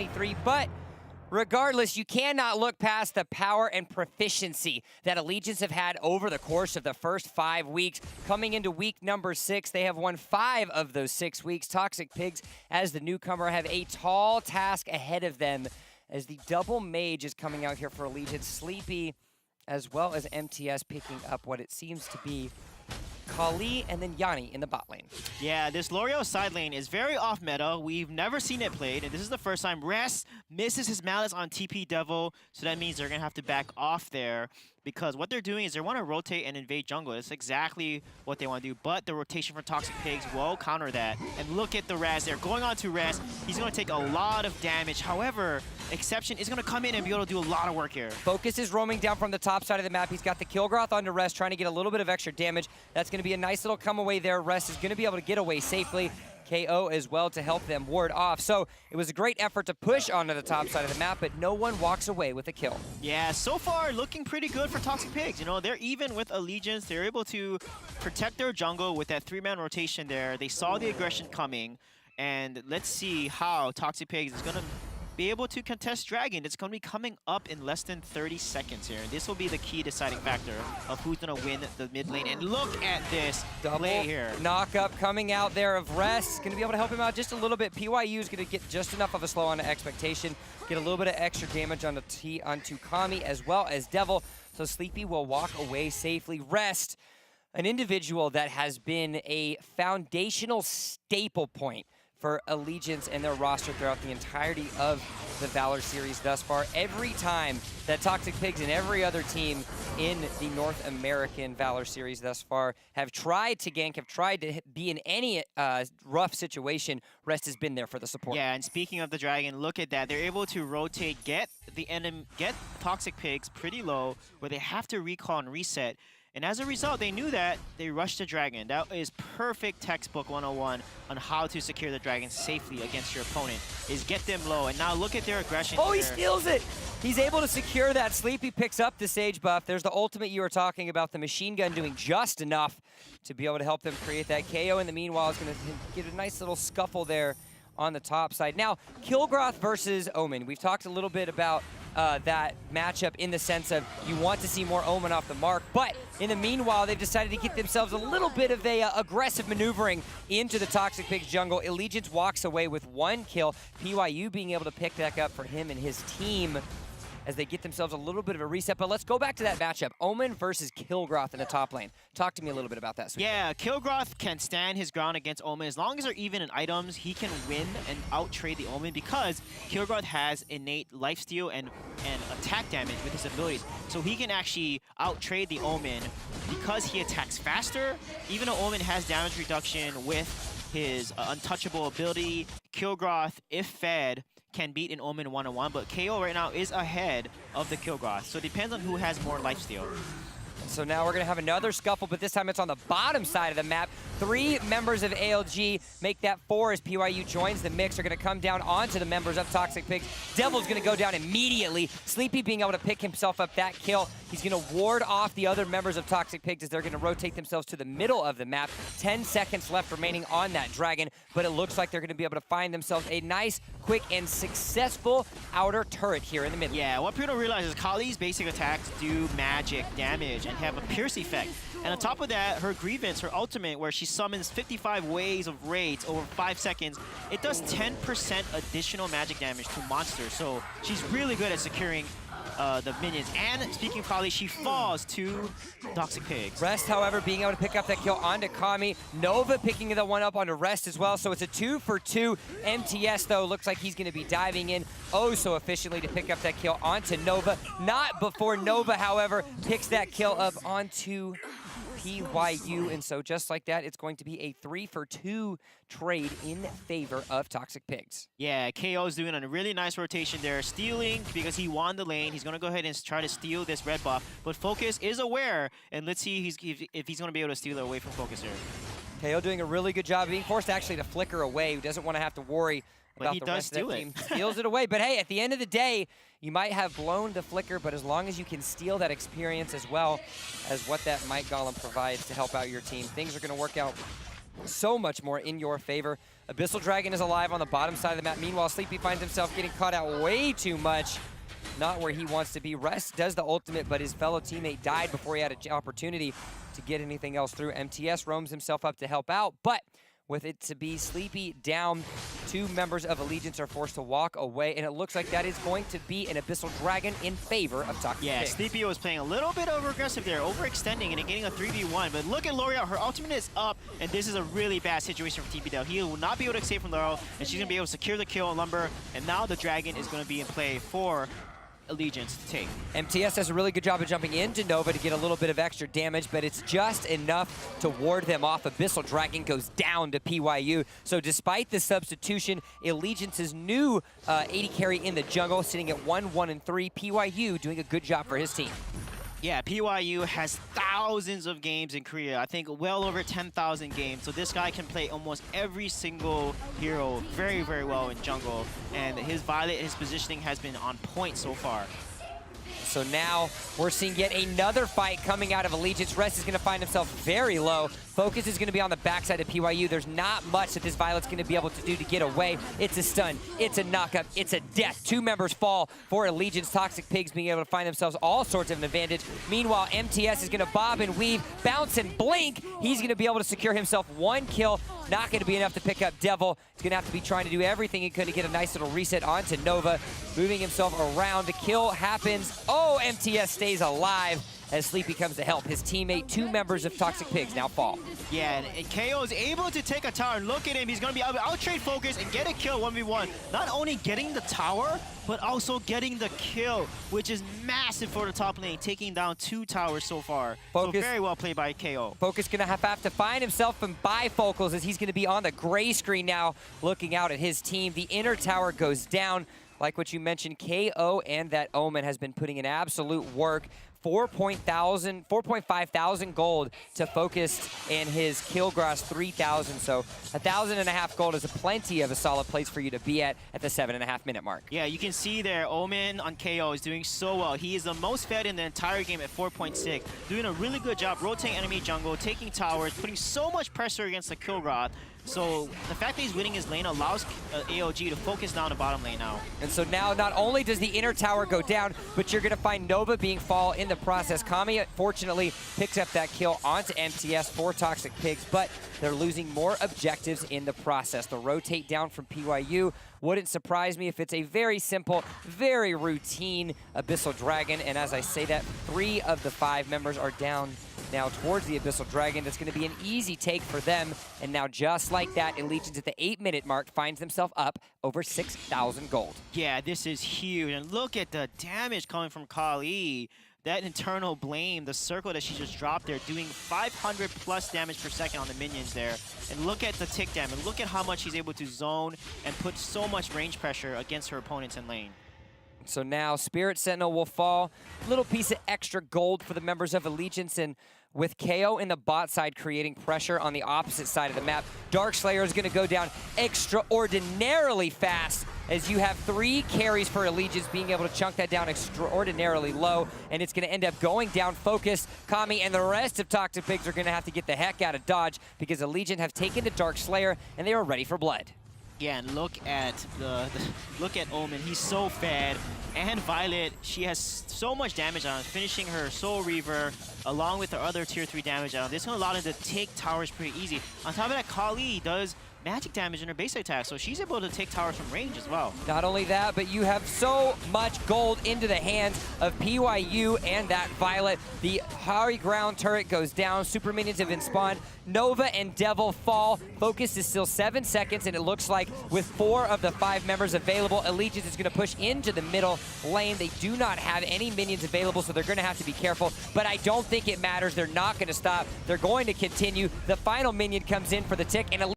23, but regardless, you cannot look past the power and proficiency that Allegiance have had over the course of the first 5 weeks. Coming into week number 6, they have won 5 of those 6 weeks. Toxic Pigs, as the newcomer, have a tall task ahead of them as the double mage is coming out here for Allegiance. Sleepy, as well as MTS, picking up what it seems to be Kali and then Yanni in the bot lane. Yeah, this L'Oreal side lane is very off meta. We've never seen it played, and this is the first time. Rest misses his Malice on TP Devil, so that means they're going to have to back off there, because what they're doing is they want to rotate and invade jungle. That's exactly what they want to do, but the rotation from Toxic Pigs will counter that. And look at the Raz there. Going on to Raz, he's going to take a lot of damage. However, Exception is going to come in and be able to do a lot of work here. Focus is roaming down from the top side of the map. He's got the Kilgroth onto Rest, trying to get a little bit of extra damage. That's going to be a nice little come away there. Rest is going to be able to get away safely. KO as well to help them ward off. So it was a great effort to push onto the top side of the map, but no one walks away with a kill. Yeah, so far looking pretty good for Toxic Pigs. You know, they're even with Allegiance. They're able to protect their jungle with that 3-man rotation there. They saw the aggression coming, and let's see how Toxic Pigs is going to be able to contest Dragon. It's going to be coming up in less than 30 seconds here. And this will be the key deciding factor of who's going to win the mid lane. And look at this play here. Knock up coming out there of Rest. Going to be able to help him out just a little bit. PYU is going to get just enough of a slow on expectation. Get a little bit of extra damage onto Kami as well as Devil. So Sleepy will walk away safely. Rest, an individual that has been a foundational staple point for Allegiance and their roster throughout the entirety of the Valor series thus far. Every time that Toxic Pigs and every other team in the North American Valor series thus far have tried to gank, have tried to be in any rough situation, Rest has been there for the support. Yeah, and speaking of the Dragon, look at that. They're able to rotate, get Toxic Pigs pretty low, where they have to recall and reset. And as a result, they knew that. They rushed the Dragon. That is perfect textbook 101 on how to secure the Dragon safely against your opponent, is get them low. And now look at their aggression. Oh, he steals it! He's able to secure that. Sleepy picks up the Sage buff. There's the ultimate you were talking about, the machine gun doing just enough to be able to help them create that KO. In the meanwhile, is going to get a nice little scuffle there on the top side. Now, Kilgroth versus Omen. We've talked a little bit about that matchup in the sense of you want to see more Omen off the mark, but in the meanwhile, they've decided to get themselves a little bit of a aggressive maneuvering into the Toxic Pigs jungle. Allegiance walks away with 1 kill. PYU being able to pick that up for him and his team as they get themselves a little bit of a reset. But let's go back to that matchup. Omen versus Kilgroth in the top lane. Talk to me a little bit about that. Sweet. Yeah, Kilgroth can stand his ground against Omen. As long as they're even in items, he can win and out-trade the Omen because Kilgroth has innate lifesteal and attack damage with his abilities. So he can actually out-trade the Omen because he attacks faster. Even though Omen has damage reduction with his untouchable ability, Kilgroth, if fed, can beat an Omen 1-on-1, but KO right now is ahead of the Kilgroth. So it depends on who has more lifesteal. So now we're going to have another scuffle, but this time it's on the bottom side of the map. 3 members of ALG make that 4 as PYU joins the mix. They're going to come down onto the members of Toxic Pigs. Devil's going to go down immediately. Sleepy being able to pick himself up that kill. He's going to ward off the other members of Toxic Pigs as they're going to rotate themselves to the middle of the map. 10 seconds left remaining on that Dragon, but it looks like they're going to be able to find themselves a nice, quick, and successful outer turret here in the middle. Yeah, what people don't realize is Kali's basic attacks do magic damage and have a pierce effect. And on top of that, her Grievance, her ultimate, where she summons 55 waves of raids over 5 seconds, it does 10% additional magic damage to monsters. So she's really good at securing the minions. And speaking of Kali, she falls to Toxic Pigs. Rest, however, being able to pick up that kill onto Kami. Nova picking the one up onto Rest as well. So it's a 2-for-2. MTS, though, looks like he's going to be diving in oh so efficiently to pick up that kill onto Nova. Not before Nova, however, picks that kill up onto PYU. And so just like that, it's going to be a 3-for-2 trade in favor of Toxic Pigs. Yeah, KO's doing a really nice rotation there, stealing because he won the lane. He's going to go ahead and try to steal this red buff, but Focus is aware, and let's see if he's going to be able to steal it away from Focus here. KO doing a really good job, being forced actually to flicker away. Who doesn't want to have to worry about the rest of that team. Steals it away. But hey, at the end of the day, you might have blown the flicker, but as long as you can steal that experience as well as what that Might Golem provides to help out your team, things are going to work out so much more in your favor. Abyssal Dragon is alive on the bottom side of the map. Meanwhile, Sleepy finds himself getting caught out way too much. Not where he wants to be. Rest does the ultimate, but his fellow teammate died before he had an opportunity to get anything else through. MTS roams himself up to help out, but with it to be Sleepy down, 2 members of Allegiance are forced to walk away, and it looks like that is going to be an Abyssal Dragon in favor of Toxig. Yeah, Sleepy was playing a little bit over-aggressive there, overextending and getting a 3v1, but look at L'Oreal, her ultimate is up, and this is a really bad situation for TPW. He will not be able to escape from L'Oreal, and she's going to be able to secure the kill on Lumber, and now the Dragon is going to be in play for Allegiance to take. MTS does a really good job of jumping into Nova to get a little bit of extra damage, but it's just enough to ward them off. Abyssal Dragon goes down to PYU. So despite the substitution, Allegiance's new AD carry in the jungle, sitting at 1-1-3. PYU doing a good job for his team. Yeah, PYU has thousands of games in Korea. I think well over 10,000 games. So this guy can play almost every single hero very, very well in jungle. And his Violet, his positioning has been on point so far. So now we're seeing yet another fight coming out of Allegiance. Rest is going to find himself very low. Focus is going to be on the backside of PYU. There's not much that this Violet's going to be able to do to get away. It's a stun. It's a knockup. It's a death. 2 members fall for Allegiance. Toxic Pigs being able to find themselves all sorts of an advantage. Meanwhile, MTS is going to bob and weave, bounce and blink. He's going to be able to secure himself 1 kill. Not going to be enough to pick up Devil. He's going to have to be trying to do everything he could to get a nice little reset onto Nova. Moving himself around. The kill happens. Oh, MTS stays alive as Sleepy comes to help. His teammate, 2 members of Toxic Pigs now fall. Yeah, and KO is able to take a tower. And look at him. He's going to be able to out-trade Focus and get a kill 1v1. Not only getting the tower, but also getting the kill, which is massive for the top lane, taking down 2 towers so far. Focus, so very well played by KO. Focus going to have to find himself some bifocals as he's going to be on the gray screen now, looking out at his team. The inner tower goes down. Like what you mentioned, KO and that Omen has been putting in absolute work. 4.5 thousand gold to Focus and his Killgrass 3,000. So 1,500 gold is plenty of a solid place for you to be at the 7.5 minute mark. Yeah, you can see there, Omen on KO is doing so well. He is the most fed in the entire game at 4.6, doing a really good job rotating enemy jungle, taking towers, putting so much pressure against the Killgrass. So the fact that he's winning his lane allows AOG to focus down the bottom lane now. And so now not only does the inner tower go down, but you're going to find Nova being fall in the process. Kami, fortunately, picks up that kill onto MTS for Toxic Pigs, but they're losing more objectives in the process. The rotate down from PYU wouldn't surprise me if it's a very simple, very routine Abyssal Dragon. And as I say that, 3 of the 5 members are down now towards the Abyssal Dragon. That's going to be an easy take for them. And now just like that, Allegiance at the 8-minute mark finds himself up over 6,000 gold. Yeah, this is huge. And look at the damage coming from Kali. That internal blame, the circle that she just dropped there, doing 500 plus damage per second on the minions there. And look at the tick damage. Look at how much she's able to zone and put so much range pressure against her opponents in lane. So now Spirit Sentinel will fall. Little piece of extra gold for the members of Allegiance, and with KO in the bot side creating pressure on the opposite side of the map, Darkslayer is going to go down extraordinarily fast as you have 3 carries for Allegiance being able to chunk that down extraordinarily low, and it's going to end up going down Focus. Kami and the rest of Toxic Pigs are going to have to get the heck out of Dodge because Allegiance have taken the Darkslayer and they are ready for blood. Yeah, and look at look at Omen. He's so fed. And Violet, she has so much damage on her, finishing her Soul Reaver along with her other tier 3 damage on her. This is going to allow them to take towers pretty easy. On top of that, Kali does magic damage in her base attack, so she's able to take towers from range as well. Not only that, but you have so much gold into the hands of PYU and that Violet. The high ground turret goes down. Super minions have been spawned. Nova and Devil fall. Focus is still 7 seconds, and it looks like with 4 of the 5 members available, Allegiance is going to push into the middle lane. They do not have any minions available, so they're going to have to be careful, but I don't think it matters. They're not going to stop. They're going to continue. The final minion comes in for the tick, and